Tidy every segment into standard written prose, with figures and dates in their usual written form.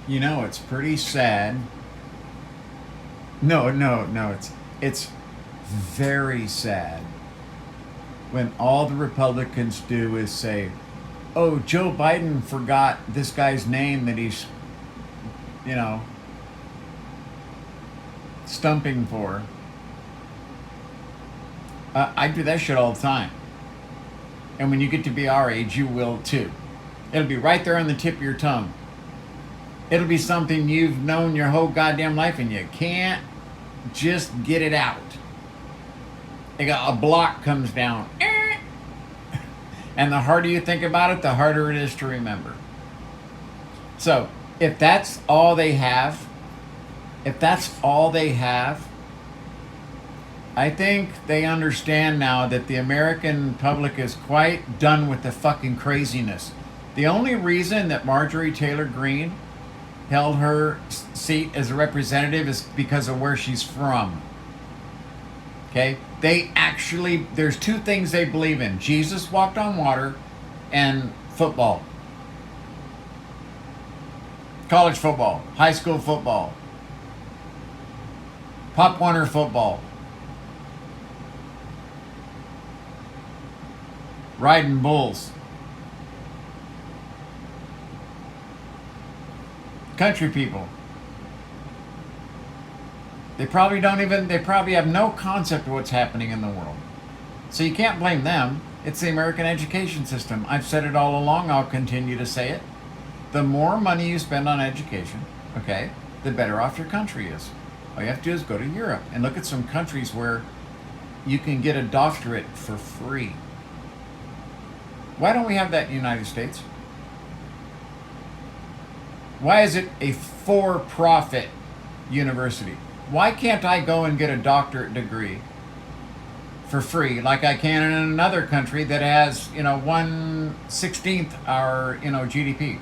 You know, it's pretty sad. No, no, no. It's very sad when all the Republicans do is say, "Oh, Joe Biden forgot this guy's name that he's, you know, stumping for." I do that shit all the time. And when you get to be our age, you will too. It'll be right there on the tip of your tongue. It'll be something you've known your whole goddamn life and you can't just get it out. A block comes down. And the harder you think about it, the harder it is to remember. So, if that's all they have, if that's all they have, I think they understand now that the American public is quite done with the fucking craziness. The only reason that Marjorie Taylor Greene held her seat as a representative is because of where she's from. Okay? They actually, there's two things they believe in: Jesus walked on water and football. College football, high school football, Pop Warner football, riding bulls. Country people. They probably have no concept of what's happening in the world. So you can't blame them. It's the American education system. I've said it all along, I'll continue to say it. The more money you spend on education, okay, the better off your country is. All you have to do is go to Europe and look at some countries where you can get a doctorate for free. Why don't we have that in the United States? Why is it a for-profit university? Why can't I go and get a doctorate degree for free like I can in another country that has, 1/16 our, GDP?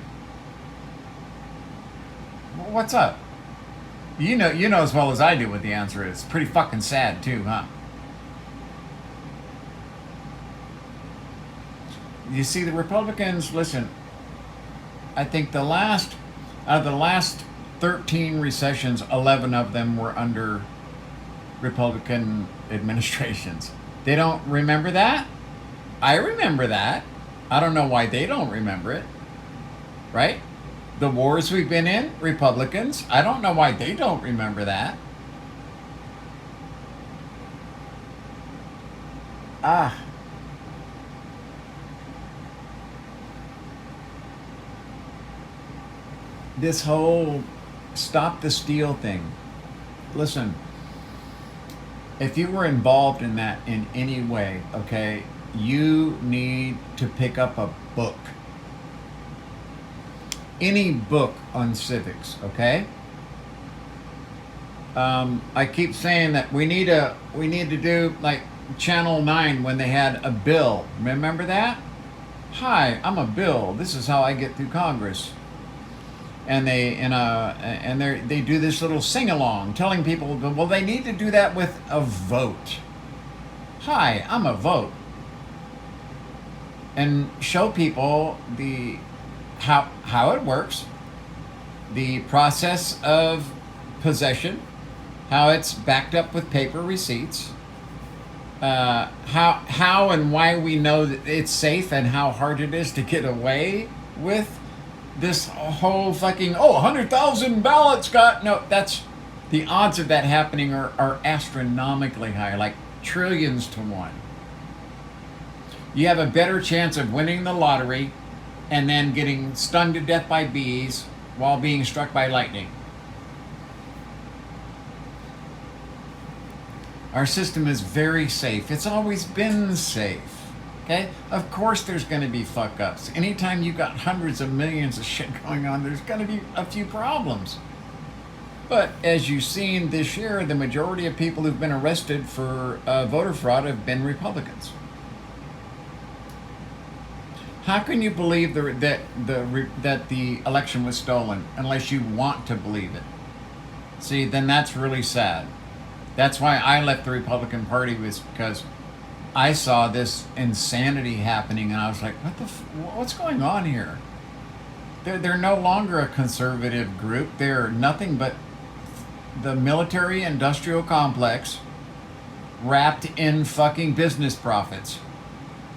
What's up? You know as well as I do what the answer is. Pretty fucking sad too, huh? You see, the Republicans, listen, I think out of the last 13 recessions, 11 of them were under Republican administrations. They don't remember that? I remember that. I don't know why they don't remember it. Right? The wars we've been in, Republicans. I don't know why they don't remember that. Ah, this whole stop the steal thing. Listen, if you were involved in that in any way, okay, you need to pick up a book. Any book on civics, okay? I keep saying that we need to do like Channel 9 when they had a bill. Remember that? Hi, I'm a bill. This is how I get through Congress. And they do this little sing along, telling people, well, they need to do that with a vote. Hi, I'm a vote, and show people the how it works, the process of possession, how it's backed up with paper receipts, how and why we know that it's safe and how hard it is to get away with this whole fucking 100,000 ballots got no. That's the odds of that happening are astronomically high, like trillions to one. You have a better chance of winning the lottery and then getting stung to death by bees while being struck by lightning. Our system is very safe. It's always been safe. Okay? Of course there's going to be fuck ups. Anytime you've got hundreds of millions of shit going on, there's going to be a few problems. But as you've seen this year, the majority of people who've been arrested for voter fraud have been Republicans. How can you believe that the election was stolen unless you want to believe it? See, then that's really sad. That's why I left the Republican Party, was because I saw this insanity happening, and I was like, what's going on here? They're no longer a conservative group. They're nothing but the military industrial complex wrapped in fucking business profits,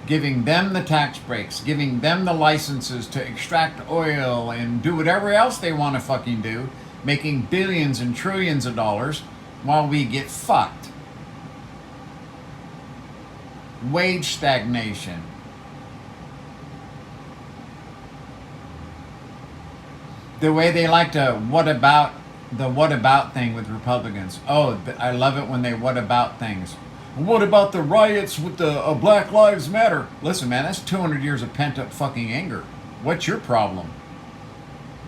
giving them the tax breaks, giving them the licenses to extract oil and do whatever else they want to fucking do, making billions and trillions of dollars while we get fucked. Wage stagnation. The way they like to what about thing with Republicans. Oh, I love it when they what about things. What about the riots with the Black Lives Matter? Listen, man, that's 200 years of pent up fucking anger. What's your problem?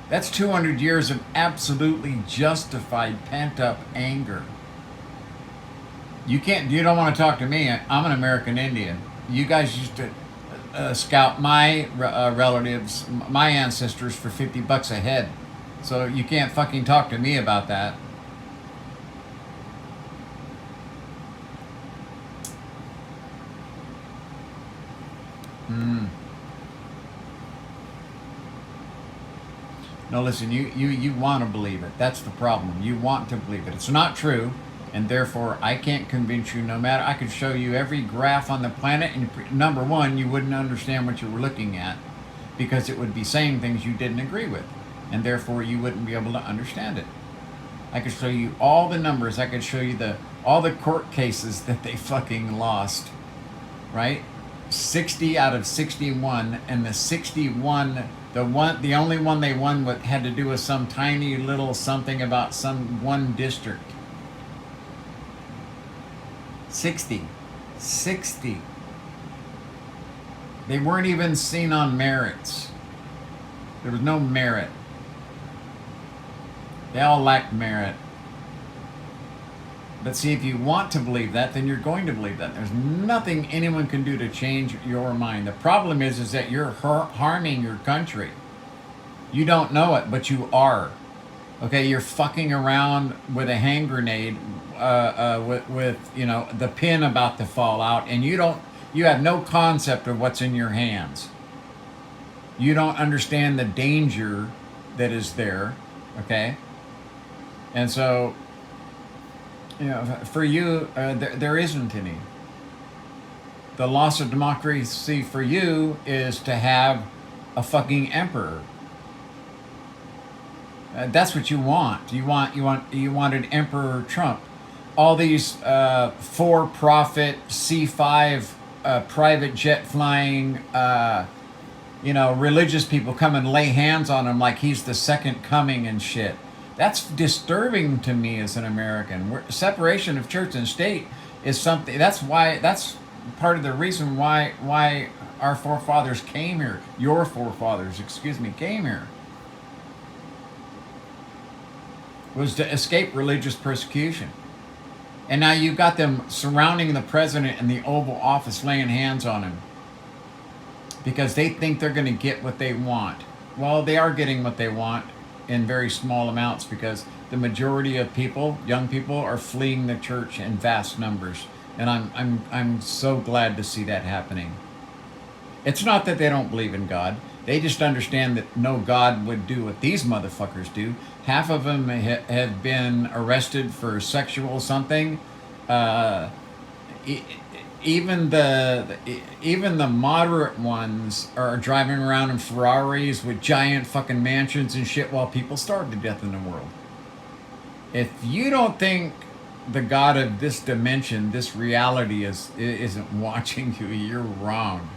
That's 200 years of absolutely justified pent up anger. You don't want to talk to me. I'm an American Indian. You guys used to scout my relatives, my ancestors for $50 a head. So you can't fucking talk to me about that. No, listen, you want to believe it. That's the problem. You want to believe it. It's not true, and therefore I can't convince you no matter. I could show you every graph on the planet, and number one, you wouldn't understand what you were looking at because it would be saying things you didn't agree with, and therefore you wouldn't be able to understand it. I could show you all the numbers. I could show you all the court cases that they fucking lost, right? 60 out of 61, and the 61, the only one they won with had to do with some tiny little something about some one district. 60. They weren't even seen on merits. There was no merit. They all lacked merit. But see, if you want to believe that, then you're going to believe that. There's nothing anyone can do to change your mind. The problem is that you're harming your country. You don't know it, but you are. Okay, you're fucking around with a hand grenade, with the pin about to fall out, and you have no concept of what's in your hands. You don't understand the danger that is there. Okay, and so. For you, there isn't any. The loss of democracy for you is to have a fucking emperor. That's what you want. You wanted Emperor Trump. All these for-profit C5 private jet flying, religious people come and lay hands on him like he's the second coming and shit. That's disturbing to me as an American. Separation of church and state is something. That's part of the reason why our forefathers came here. Your forefathers, came here. Was to escape religious persecution. And now you've got them surrounding the president in the Oval Office, laying hands on him because they think they're going to get what they want. Well, they are getting what they want in very small amounts because the majority of people, young people, are fleeing the church in vast numbers, and I'm so glad to see that happening. It's not that they don't believe in God; they just understand that no God would do what these motherfuckers do. Half of them have been arrested for sexual something. Even the moderate ones are driving around in Ferraris with giant fucking mansions and shit while people starve to death in the world. If you don't think the God of this dimension, this reality isn't watching you, you're wrong.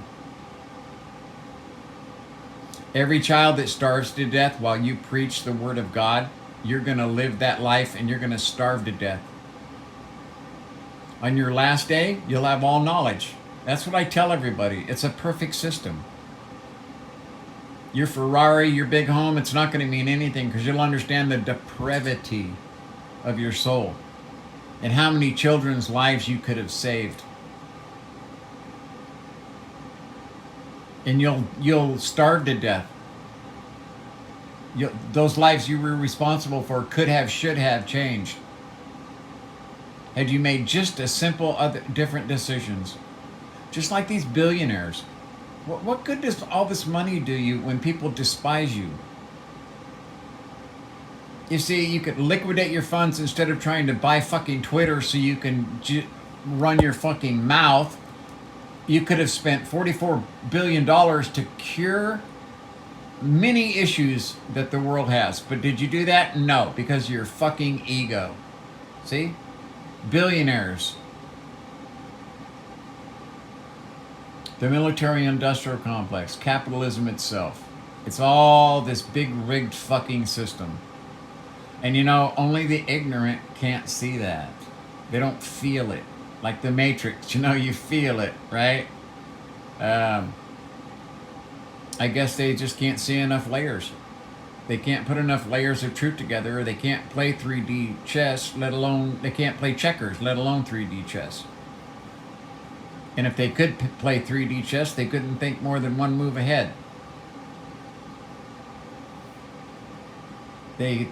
Every child that starves to death while you preach the word of God, you're going to live that life and you're going to starve to death. On your last day, you'll have all knowledge. That's what I tell everybody. It's a perfect system. Your Ferrari, your big home, it's not going to mean anything because you'll understand the depravity of your soul and how many children's lives you could have saved. And you'll starve to death. Those lives you were responsible for could have, should have changed. Had you made just a simple different decisions. Just like these billionaires. What good does all this money do you when people despise you? You see, you could liquidate your funds instead of trying to buy fucking Twitter so you can run your fucking mouth. You could have spent $44 billion to cure many issues that the world has. But did you do that? No, because of your fucking ego. See? Billionaires. The military-industrial complex. Capitalism itself. It's all this big rigged fucking system. And you know, only the ignorant can't see that. They don't feel it. Like the Matrix, you know, you feel it, right? I guess they just can't see enough layers. They can't put enough layers of truth together, or they can't play 3D chess, let alone, they can't play checkers, let alone 3D chess. And if they could play 3D chess, they couldn't think more than one move ahead. They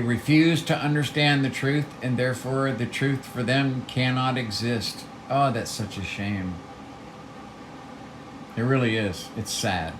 refuse to understand the truth, and therefore the truth for them cannot exist. Oh, that's such a shame. It really is. It's sad.